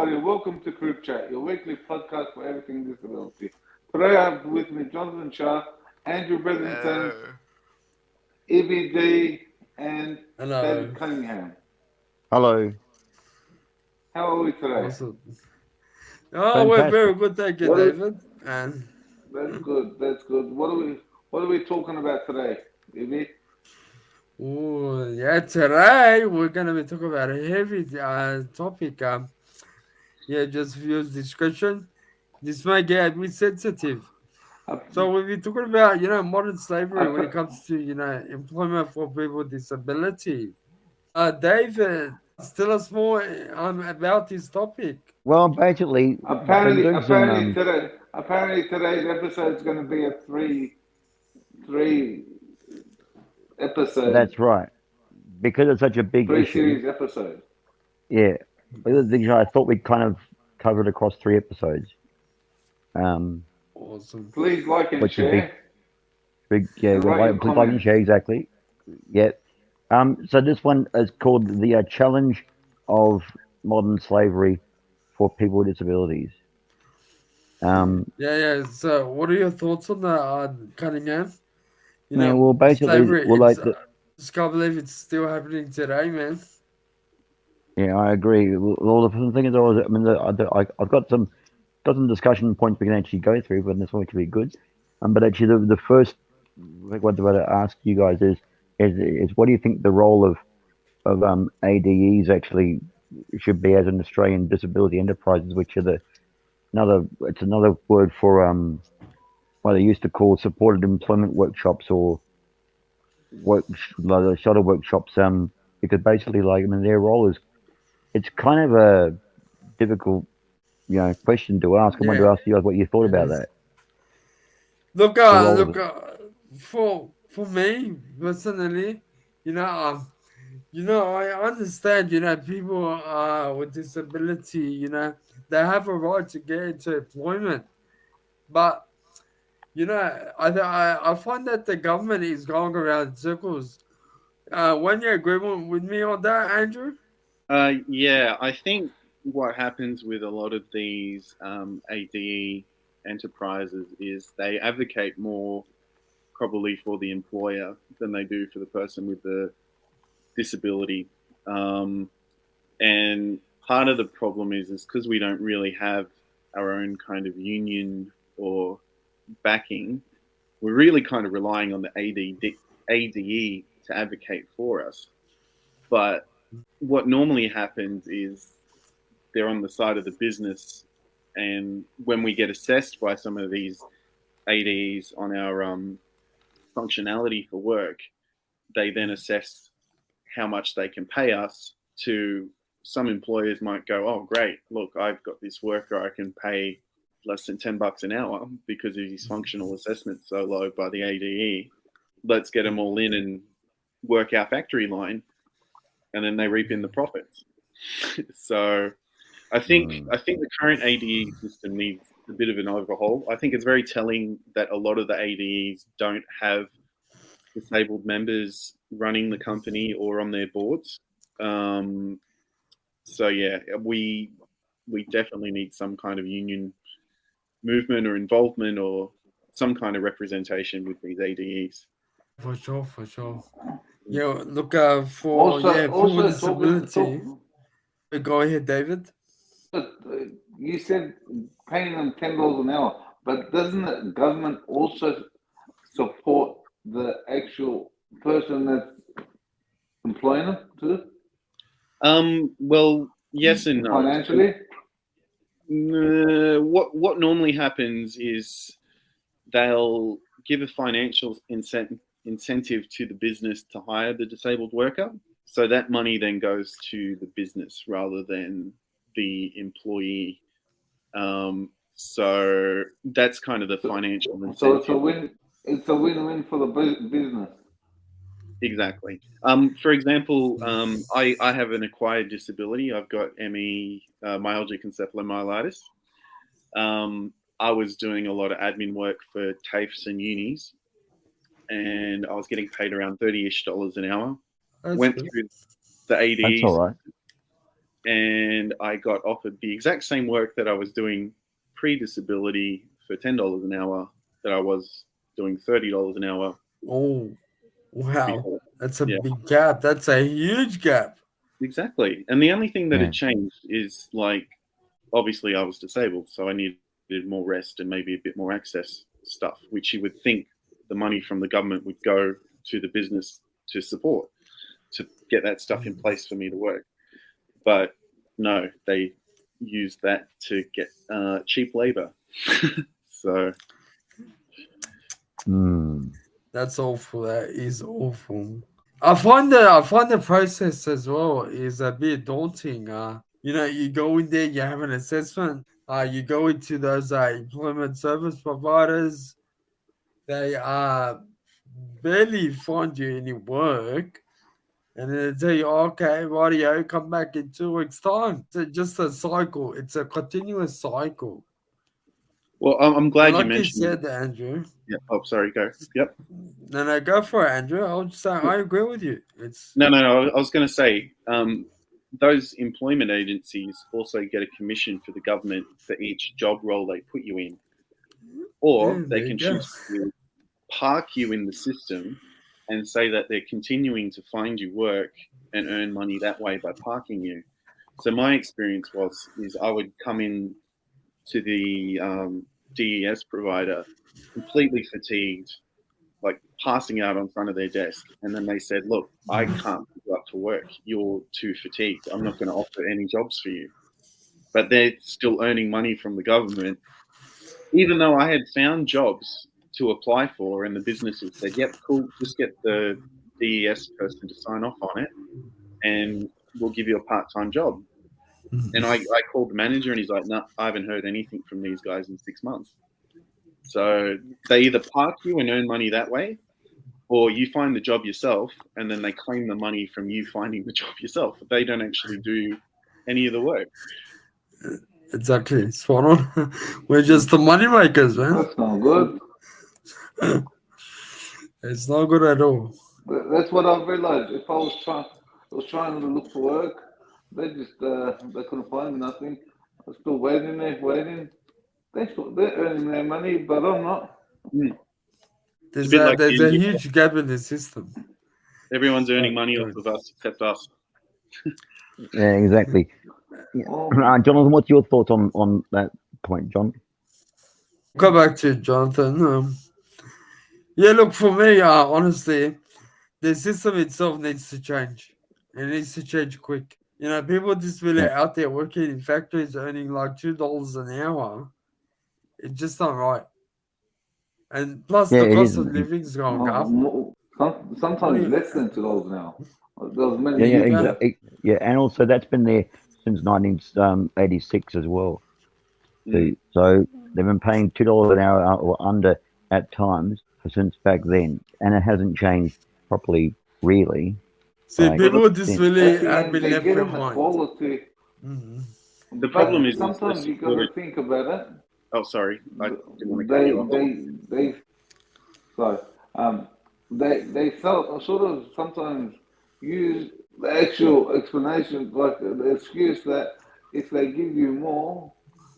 everybody. Welcome to Group Chat, your weekly podcast for everything disability. Today I have with me Jonathan Shar, Andrew Bretherton, Hello. Ibby D, and Hello. David Cunningham. Hello. How are we today? Awesome. Oh, we're very Fantastic. good, thank you, What are, David. And that's good. That's good. What are we talking about today, Ibby? yeah, today we're gonna be talking about a heavy topic. Just views discussion. This might get a bit sensitive. So we'll be talking about modern slavery when it comes to employment for people with disability. David, tell us more about this topic. Well, basically, been Apparently, doing some. apparently today's episode is going to be a three episode, That's right. Because it's such a big three issue. series episode. Yeah. I thought we'd kind of cover it across 3 episodes. Awesome. Please like and Which would be share. big. Yeah. And write your Please like and comments. share exactly. Yeah. So this one is called the challenge of modern slavery for people with disabilities. Yeah. So, what are your thoughts on that, Cunningham? Well, basically, Slavery. well, It's like, just can't believe it's still happening today, man. yeah, I agree. Well, the thing is, I've got some discussion points we can actually go through, but this one could be good. But actually, the first what I want to ask you guys is what do you think the role of ADEs actually should be as an Australian disability enterprises, which are another word for what they used to call supported employment workshops or like the shuttle workshops. Because basically, their role is it's kind of a difficult question to ask. I wanted to Yeah, ask you guys what you thought it about is. that. Look, The role of look, for me personally, you know, um, I understand, people with disability, they have a right to get into employment, but I find that the government is going around in circles. When you agree with me on that, Andrew? Yeah, I think what happens with a lot of these ADE enterprises is they advocate more probably for the employer than they do for the person with the disability. Um, and part of the problem is because we don't really have our own kind of union or backing, we're really kind of relying on the ADE to advocate for us. But what normally happens is they're on the side of the business, and when we get assessed by some of these ADs on our functionality for work, they then assess how much they can pay us. To some employers might go, oh great, look, I've got this worker I can pay less than $10 an hour because of his functional assessment so low by the ADE. Let's get them all in and work our factory line, and then they reap in the profits. So I think the current ADE system needs a bit of an overhaul. I think it's very telling that a lot of the ADEs don't have disabled members running the company or on their boards. So yeah, we definitely need some kind of union movement or involvement or some kind of representation with these ADEs. Yeah, for sure, for sure. Yeah, look, Also, people with also talk. disability. Go ahead, David. You said paying them $10 an hour, but doesn't the government also support the actual person that's employing them too? Well, yes and no. Financially? What normally happens is they'll give a financial incentive to the business to hire the disabled worker. So that money then goes to the business rather than the employee. So that's kind of the financial incentive. So it's a win. It's a win-win for the business. Exactly. For example, I have an acquired disability. I've got ME, myalgic encephalomyelitis. I was doing a lot of admin work for TAFEs and unis, and I was getting paid around $30-ish an hour. That's Went good. through the ADE. That's all right. and I got offered the exact same work that I was doing pre-disability for $10 an hour that I was doing $30 an hour Oh, wow. before. That's a Yeah. big gap. That's a huge gap. Exactly. And the only thing that Yeah. had changed is, like, obviously I was disabled, so I needed more rest and maybe a bit more access stuff, which you would think the money from the government would go to the business to support, to get that stuff in place for me to work. But no, they used that to get cheap labor. So That's awful. That is awful. I find the process as well is a bit daunting. You go in there, you have an assessment. You go into those employment service providers. They barely find you any work, and then they tell you, okay, rightio, come back in 2 weeks' time. It's just a cycle. It's a continuous cycle. well, I'm glad Like you mentioned said, Andrew. Yeah. Oh, sorry. Go. Yep. No, go for it, Andrew. I'll just say I agree with you. It's No. I was going to say those employment agencies also get a commission for the government for each job role they put you in, or Yeah, they there can you go. choose to park you in the system and say that they're continuing to find you work and earn money that way by parking you. So my experience is I would come in to the DES provider completely fatigued, like passing out on front of their desk. And then they said, look, I can't pick you up for work. You're too fatigued. I'm not going to offer any jobs for you. But they're still earning money from the government, even though I had found jobs to apply for and the businesses said, yep, cool, just get the DES person to sign off on it and we'll give you a part-time job. And I called the manager and he's like, no, I haven't heard anything from these guys in 6 months. So they either park you and earn money that way, or you find the job yourself and then they claim the money from you finding the job yourself. They don't actually do any of the work. Exactly. Spot on. We're just the money makers, man. That's not good. It's not good at all. That's what I've realised. If I was trying to look for work, they couldn't find nothing. I was still waiting. They're earning their money, but I'm not. There's like a huge gap in the system. Everyone's earning money off of us except us. Yeah, exactly. Yeah. Jonathan, what's your thoughts on that point, John? Go back to Jonathan. Yeah, look, for me, honestly, the system itself needs to change. It needs to change quick. People with disability out there working in factories earning like $2 an hour. It's just not right. And plus, the cost of living is going up. Sometimes less than $2 an hour. There's many Yeah, and also that's been there since 1986 as well. So they've been paying $2 an hour or under at times since back then, and it hasn't changed properly, really. See, people with disability have been left behind. Quality. The problem is sometimes you got to think about it. Oh, sorry, I didn't want to cut you off. They sort of sometimes use the actual explanation like the excuse that if they give you more,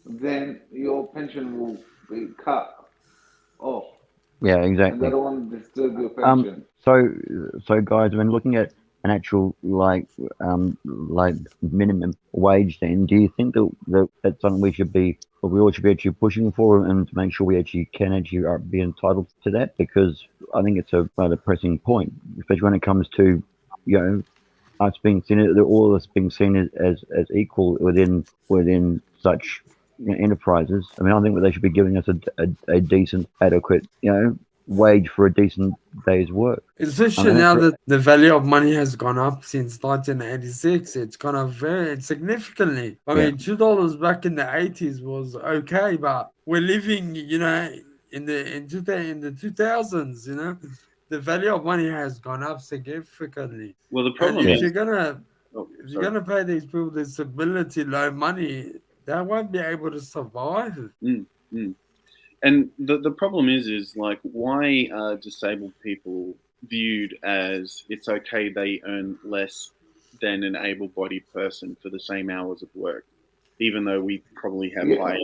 then your pension will be cut off. Yeah, exactly. And they don't want to disturb your pension. So guys, when looking at an actual like minimum wage, then do you think that that's something we all should be actually pushing for, and to make sure we actually can be entitled to that? Because I think it's a rather pressing point, especially when it comes to us being seen, all of us being seen as equal within such enterprises. I mean, I think that they should be giving us a decent, adequate, wage for a decent day's work. Especially now that the value of money has gone up since 1986, it's gone up very significantly. I mean, $2 back in the 80s was okay, but we're living, in the 2000s. The value of money has gone up significantly. Well, the problem is if you're gonna pay these people with disability low money, they won't be able to survive. And the problem is like, why are disabled people viewed as it's okay they earn less than an able-bodied person for the same hours of work, even though we probably have higher.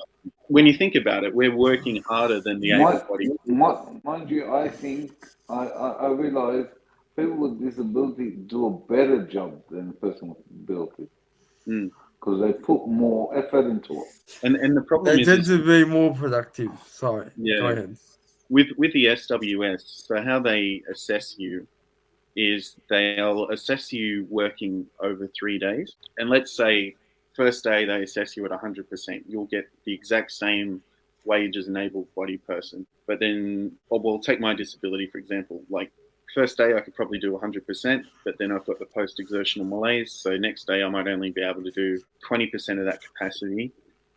When you think about it, we're working harder than the able-bodied. Mind you, I think I realise people with disability do a better job than a person with disability because they put more effort into it. And the problem They tend is to be more productive. Sorry, yeah, go ahead. With the SWS, so how they assess you is they'll assess you working over 3 days. And let's say first day they assess you at 100%. You'll get the exact same wage as an able-bodied person. But then, we'll take my disability, for example. Like, first day I could probably do 100%, but then I've got the post-exertional malaise. So next day I might only be able to do 20% of that capacity.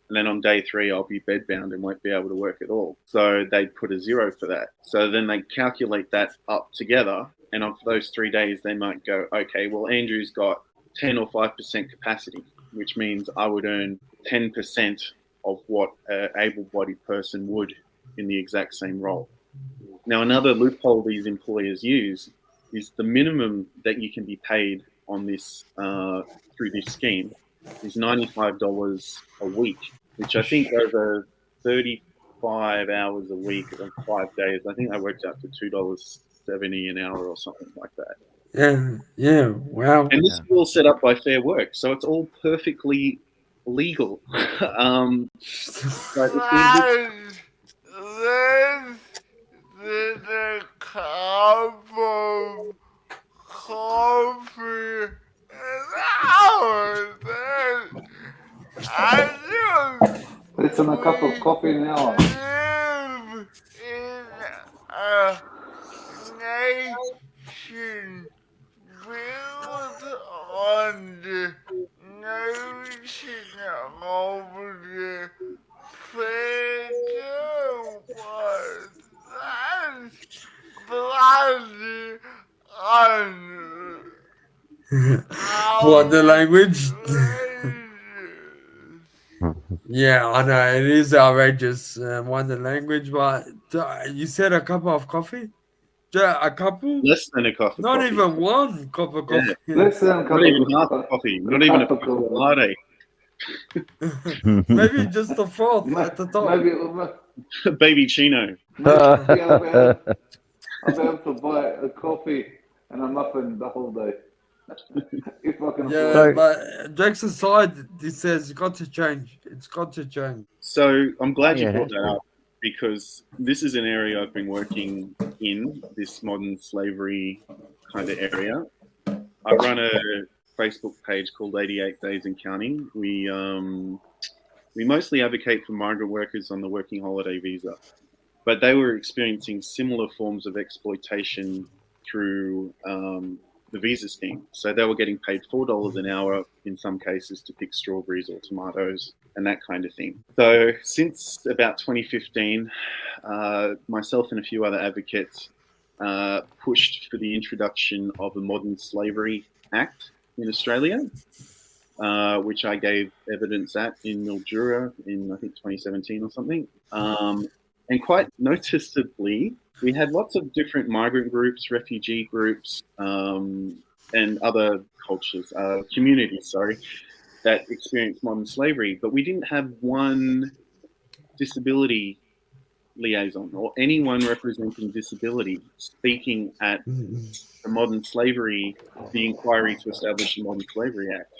And then on day 3, I'll be bedbound and won't be able to work at all. So they put a 0 for that. So then they calculate that up together. And of those 3 days, they might go, okay, well, Andrew's got 10 or 5% capacity, which means I would earn 10% of what an able-bodied person would in the exact same role. Now, another loophole these employers use is the minimum that you can be paid on this through this scheme is $95 a week, which I think over 35 hours a week of 5 days, I think that works out to $2.70 an hour or something like that. Yeah, wow. And this is all set up by Fair Work, so it's all perfectly legal. But there's a cup of coffee It's in a cup of coffee an hour. Live in a nation built on the notion of the pleasure was bloody on What, the language? Yeah, I know it is outrageous. One the language, but you said a cup of coffee. A couple? Less than a cup of Not coffee. even one cup of coffee. Less than a cup Not even of half a coffee. Not even a cup of latte. Maybe just the fourth at the top. Maybe Baby Chino. I'll be able to buy a coffee and a muffin the whole day. If I can Yeah, afford it. but jokes aside, this says it's got to change. It's got to change. So I'm glad you brought that up, because this is an area I've been working in, this modern slavery kind of area. I run a Facebook page called 88 Days and Counting. We mostly advocate for migrant workers on the working holiday visa, but they were experiencing similar forms of exploitation through the visa scheme. So they were getting paid $4 an hour in some cases to pick strawberries or tomatoes and that kind of thing. So since about 2015, myself and a few other advocates pushed for the introduction of a Modern Slavery Act in Australia, which I gave evidence at in Mildura in, I think, 2017 or something. And quite noticeably, we had lots of different migrant groups, refugee groups, and other cultures, communities, that experienced modern slavery. But we didn't have one disability liaison or anyone representing disability speaking at the Modern Slavery, the inquiry to establish the Modern Slavery Act.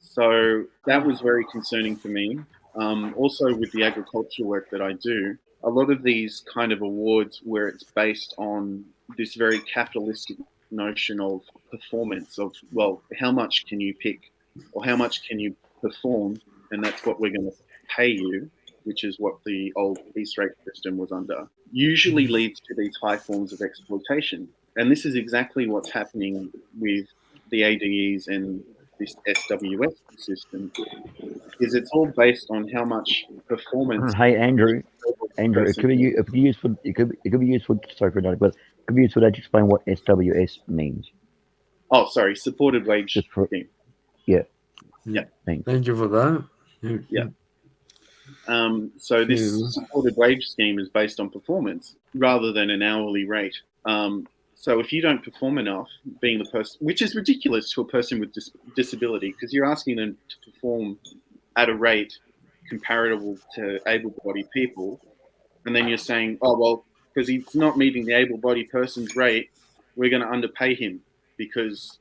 So that was very concerning for me. Also with the agriculture work that I do, a lot of these kind of awards where it's based on this very capitalistic notion of performance of, well, how much can you pick or how much can you perform, and that's what we're going to pay you, which is what the old piece rate system was under, usually leads to these high forms of exploitation. And this is exactly what's happening with the ADEs and this SWS system, is it's all based on how much performance. Hey, Andrew, it could be used for. It could be used for. Sorry for that, but it could be used for that to explain what SWS means. Oh, sorry, supported wage scheme. Yeah. Yeah. Thank you for that. Yeah. So this supported wage scheme is based on performance rather than an hourly rate. So if you don't perform enough, being the person, which is ridiculous to a person with disability, because you're asking them to perform at a rate comparable to able-bodied people, and then you're saying, oh, well, because he's not meeting the able-bodied person's rate, we're going to underpay him because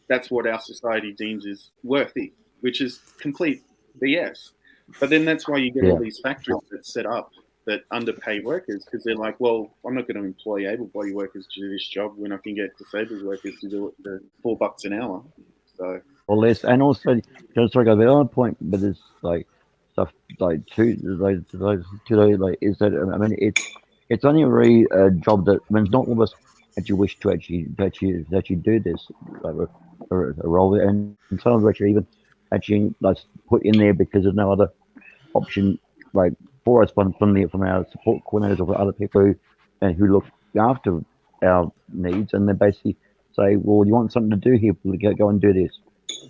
that's what our society deems is worthy, which is complete BS. But then that's why you get all these factories that set up that underpay workers, because they're like, well, I'm not going to employ able-bodied workers to do this job when I can get disabled workers to do it for $4 an hour. So, or less. And also, just like the other point, but it's like stuff like to like is that I mean it's only really a job that I mean it's not all of us actually wish to actually do this like a role, and some of us actually like put in there because there's no other option like for us from our support coordinators or other people who look after our needs, and they basically say, well, you want something to do here, go and do this.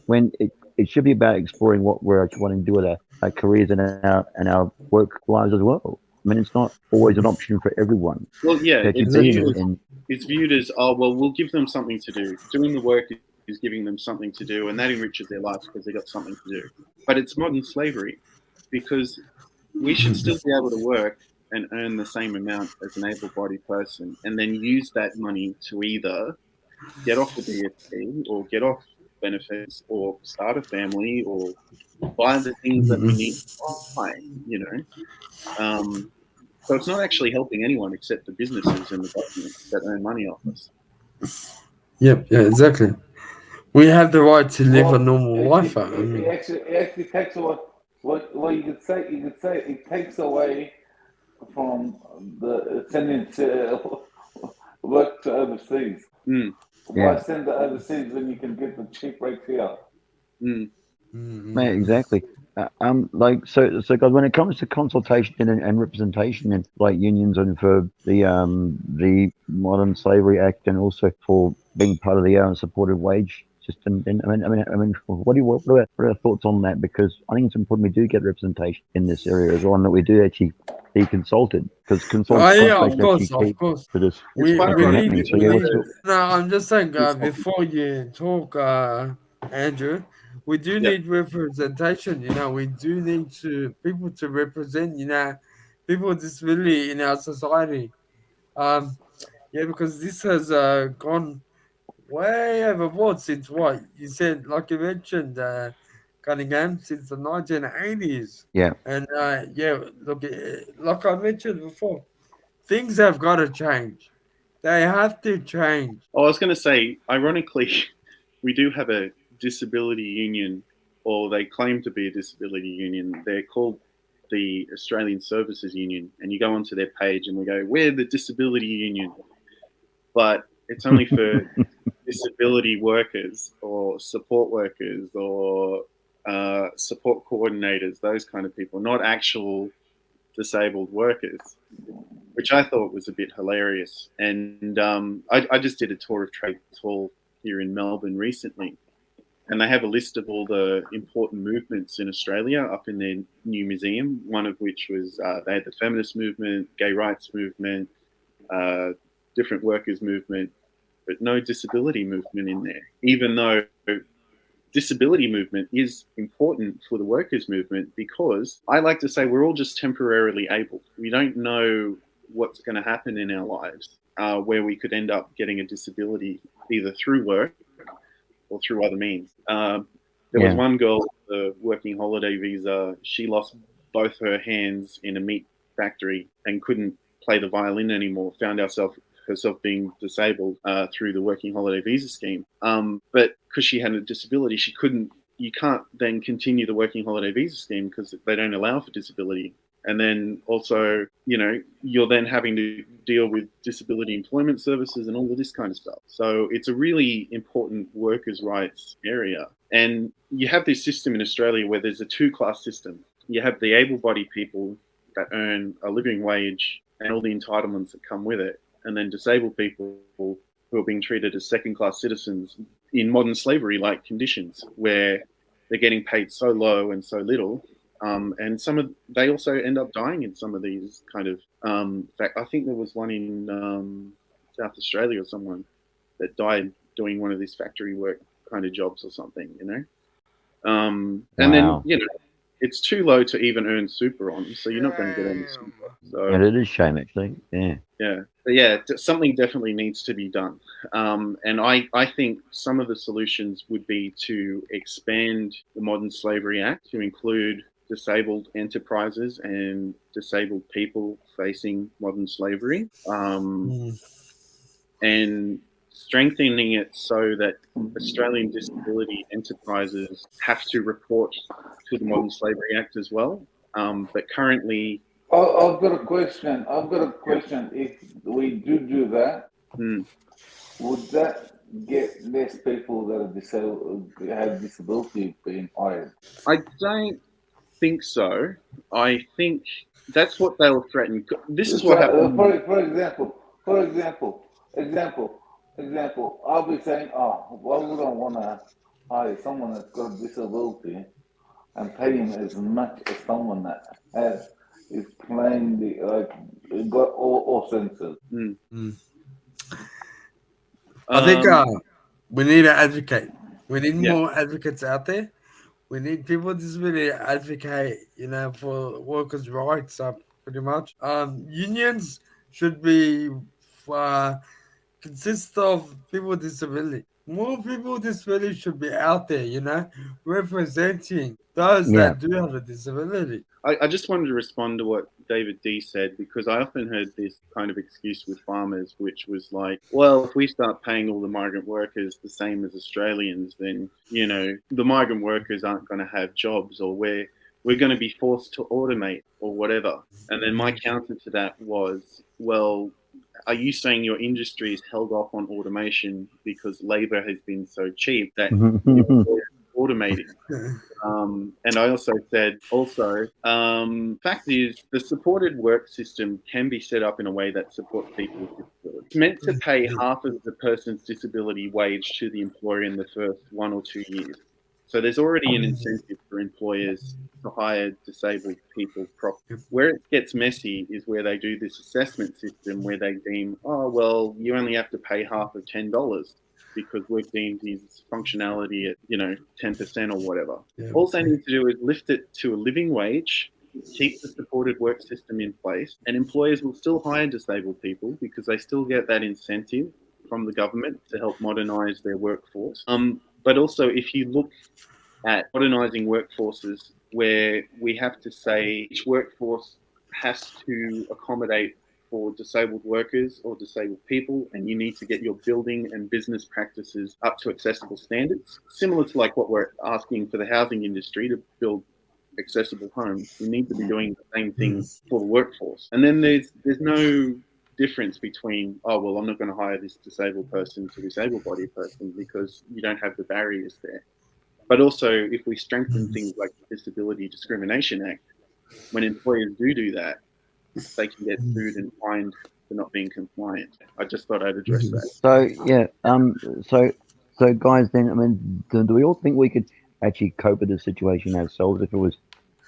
When it should be about exploring what we're actually wanting to do with our careers and our work lives as well. I mean, it's not always an option for everyone. Well, yeah, it's viewed as, oh, well, we'll give them something to do. Doing the work is giving them something to do, and that enriches their lives because they got something to do. But it's modern slavery, because we should still be able to work and earn the same amount as an able-bodied person, and then use that money to either get off the DSP or get off benefits or start a family or buy the things that we need to buy, you know. So it's not actually helping anyone except the businesses and the government that earn money off us. Yep, yeah, exactly. We have the right to live a normal life. It actually takes away what you could say. You could say it takes away from the sending work to overseas. Why send it overseas when you can get the cheap rates here? Yeah, exactly. Like so, guys, when it comes to consultation and representation and like unions and for the Modern Slavery Act and also for being part of the supported wage system, then I mean, what are our thoughts on that? Because I think it's important we do get representation in this area as well, and that we do actually be consulted, because of course. For this, We need. No, I'm just saying. It's Before you talk, Andrew, we do need representation. You know, we do need people to represent. You know, people with disability in our society. Yeah, because this has gone way overboard since what you said, like you mentioned, Cunningham, since the 1980s. Yeah. And look, like I mentioned before, things have got to change. They have to change. Oh, I was going to say, ironically, we do have a disability union, or they claim to be a disability union. They're called the Australian Services Union, and you go onto their page and we go, we're the disability union. But it's only for disability workers or support workers or support coordinators, those kind of people, not actual disabled workers, which I thought was a bit hilarious. And I just did a tour of Trade Hall here in Melbourne recently, and they have a list of all the important movements in Australia up in their new museum, one of which was they had the feminist movement, gay rights movement, different workers movement, but no disability movement in there, even though disability movement is important for the workers movement, because I like to say we're all just temporarily able. We don't know what's going to happen in our lives where we could end up getting a disability either through work or through other means. There was one girl, the working holiday visa, she lost both her hands in a meat factory and couldn't play the violin anymore, found herself being disabled through the working holiday visa scheme. But because she had a disability, you can't then continue the working holiday visa scheme because they don't allow for disability. And then also, you're then having to deal with disability employment services and all of this kind of stuff. So it's a really important workers' rights area. And you have this system in Australia where there's a two-class system. You have the able-bodied people that earn a living wage and all the entitlements that come with it, and then disabled people who are being treated as second-class citizens in modern slavery-like conditions, where they're getting paid so low and so little, and they also end up dying in some of these kind of. In fact, I think there was one in South Australia or someone that died doing one of these factory work kind of jobs or something, you know. And then, you know, it's too low to even earn super on, so you're not going to get any super. So And it is a shame, actually. Yeah. yeah, but yeah, something definitely needs to be done. And I think some of the solutions would be to expand the Modern Slavery Act to include disabled enterprises and disabled people facing modern slavery, and strengthening it so that Australian disability enterprises have to report to the Modern Slavery Act as well. But currently, I've got a question. If we do that, would that get less people that are disabled, have disability being hired? I don't think so. I think that's what they will threaten. This is what happened. For example, I'll be saying, why would I want to hire someone that's got a disability and pay him as much as someone that is plainly got all senses? I think we need to advocate. We need more advocates out there. We need people with disability to advocate, you know, for workers' rights. Pretty much. Unions should be consist of people with disability. More people with disability should be out there, you know, representing those that do have a disability. I just wanted to respond to what David D said, because I often heard this kind of excuse with farmers, which was like, well, if we start paying all the migrant workers the same as Australians, then, you know, the migrant workers aren't going to have jobs, or we're going to be forced to automate or whatever. And then my counter to that was, well, are you saying your industry is held off on automation because labor has been so cheap that you're automating? And I also said, fact is, the supported work system can be set up in a way that supports people with disability. It's meant to pay half of the person's disability wage to the employer in the first 1 or 2 years. So there's already an incentive for employers to hire disabled people properly. Where it gets messy is where they do this assessment system where they deem, oh, well, you only have to pay half of $10 because we've deemed his functionality at, you know, 10% or whatever. Yeah. All they need to do is lift it to a living wage, keep the supported work system in place, and employers will still hire disabled people because they still get that incentive from the government to help modernise their workforce. But also, if you look at modernising workforces where we have to say each workforce has to accommodate for disabled workers or disabled people, and you need to get your building and business practices up to accessible standards, similar to like what we're asking for the housing industry to build accessible homes. We need to be doing the same thing for the workforce. And then there's no difference between, oh, well, I'm not going to hire this disabled person to this able-bodied person because you don't have the barriers there. But also, if we strengthen things like the Disability Discrimination Act, when employers do that, they can get sued and fined for not being compliant. I just thought I'd address that. So, yeah, so guys, then, I mean, do we all think we could actually cope with the situation ourselves if it was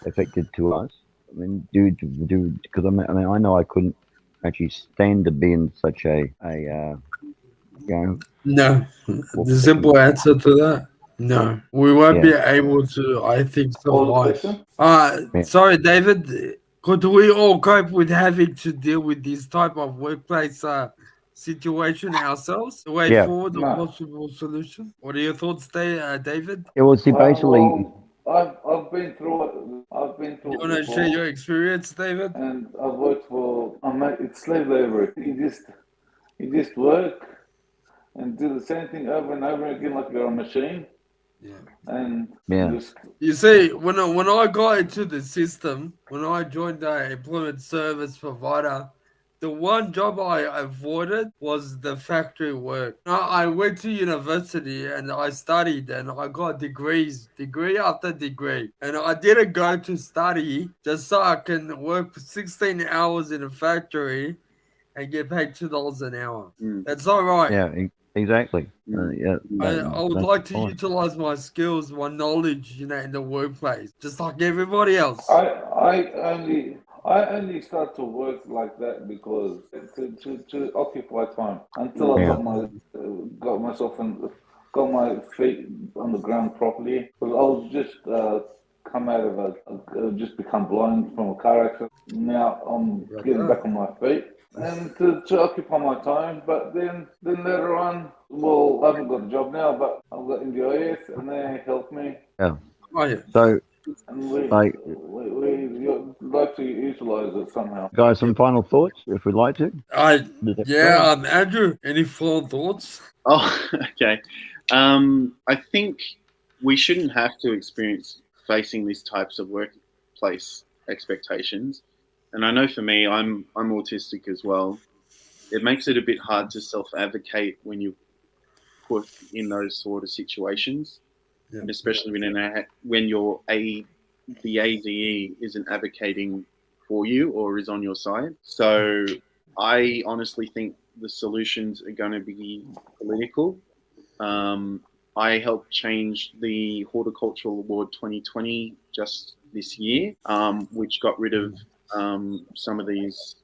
affected to us? I mean, because I mean, I know I couldn't actually stand to be in such a you know. No, the simple answer to that, no. We won't be able to, I think, survive. Sorry, David, could we all cope with having to deal with this type of workplace situation ourselves? The way forward, a possible solution? What are your thoughts, David? It was basically... I've been through it. You want to share your experience, David? And I've worked for, it's slave labor. You just work and do the same thing over and over again like you're a machine. Yeah. And you see, when I got into the system, when I joined the employment service provider, the one job I avoided was the factory work. I went to university and I studied and I got degree after degree. And I didn't go to study just so I can work for 16 hours in a factory and get paid $2 an hour. That's not right. Yeah, exactly. I would like to utilize my skills, my knowledge, in the workplace, just like everybody else. I I only start to work like that because to occupy time until I Yeah. got myself and got my feet on the ground properly. Because I was just come out of just become blind from a car accident. Now I'm getting back on my feet and to occupy my time. But then later on, well, I haven't got a job now, but I've got NGIS and they help me. Yeah. Oh, yeah. So, And we like, like to utilize it somehow. guys, some final thoughts, if we'd like to. Yeah, Andrew, any final thoughts? Oh, okay. I think we shouldn't have to experience facing these types of workplace expectations. And I know for me, I'm autistic as well. It makes it a bit hard to self-advocate when you put in those sort of situations, Yeah. and especially when the ADE isn't advocating for you or is on your side. So I honestly think the solutions are going to be political. I helped change the Horticultural Award 2020 just this year, which got rid of some of these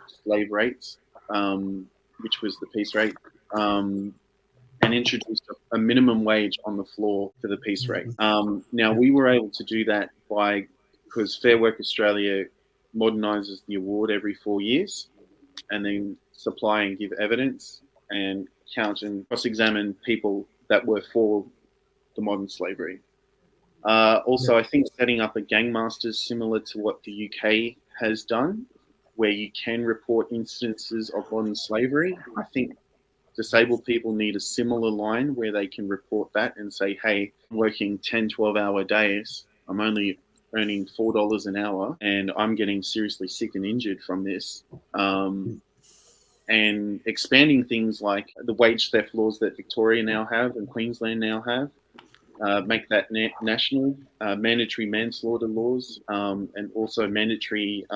slave rates, which was the piece rate, and introduced a minimum wage on the floor for the piece rate. Now, we were able to do that because Fair Work Australia modernises the award every 4 years, and then supply and give evidence and count and cross-examine people that were for the modern slavery. Also, I think setting up a gangmasters similar to what the UK has done, where you can report instances of modern slavery. I think disabled people need a similar line where they can report that and say, hey, I'm working 10, 12-hour days. I'm only earning $4 an hour and I'm getting seriously sick and injured from this. And expanding things like the wage theft laws that Victoria now have and Queensland now have, make that national, mandatory manslaughter laws, and also mandatory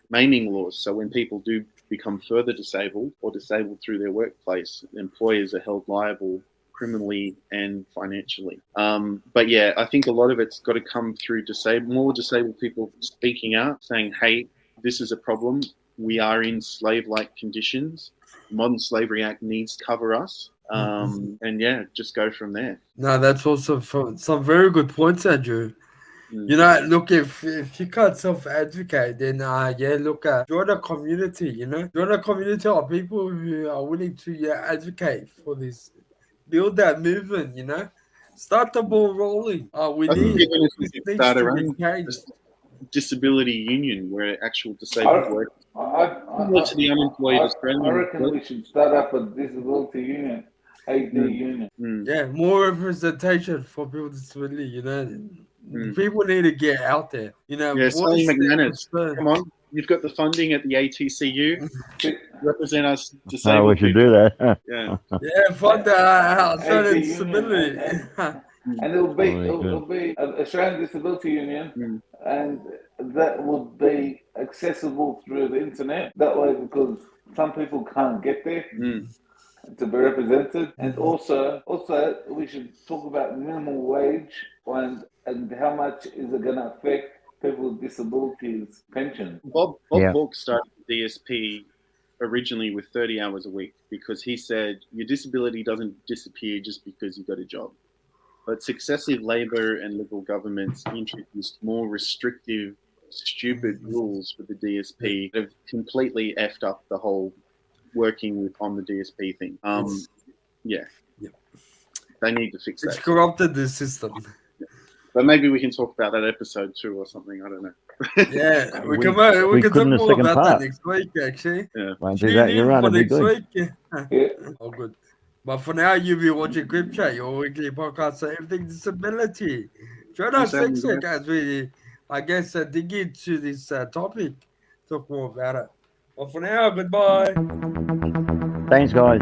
maiming laws. So when people do become further disabled or disabled through their workplace, employers are held liable criminally and financially. But yeah, I think a lot of it's got to come through more disabled people speaking out, saying, hey, this is a problem. We are in slave-like conditions. The Modern Slavery Act needs to cover us. And yeah, just go from there. No, that's also some very good points, Andrew. You know, look, if you can't self-advocate, then join a community. Join a community of people who are willing to advocate for this, build that movement. Start the ball rolling. We need to start our own disability union where actual disabled work. To the unemployed Australian. I reckon we should start up a disability union. AD union. Yeah, more representation for people with disability. People need to get out there. Yeah, Sally McManus, come on, you've got the funding at the ATCU. Represent us disabled. We should do that. Yeah, fund the Australian disability. And it'll be an Australian Disability Union, and that would be accessible through the internet. That way, because some people can't get there to be represented, and also we should talk about minimum wage and how much is it going to affect people with disabilities pension. Bob Hawke started the DSP originally with 30 hours a week because he said your disability doesn't disappear just because you got a job. But successive Labor and Liberal governments introduced more restrictive, stupid rules for the DSP that have completely effed up the whole working on the DSP thing. They need to fix that. It's corrupted the system. But maybe we can talk about that episode 2 or something. I don't know. Yeah, we can talk more about that next week, actually. Yeah. You're right. Next week. Yeah. Oh, good. But for now, you'll be watching Grip Chat, your weekly podcast on everything disability. Join us next week as we, dig into this topic, talk more about it. But for now, goodbye. Thanks, guys.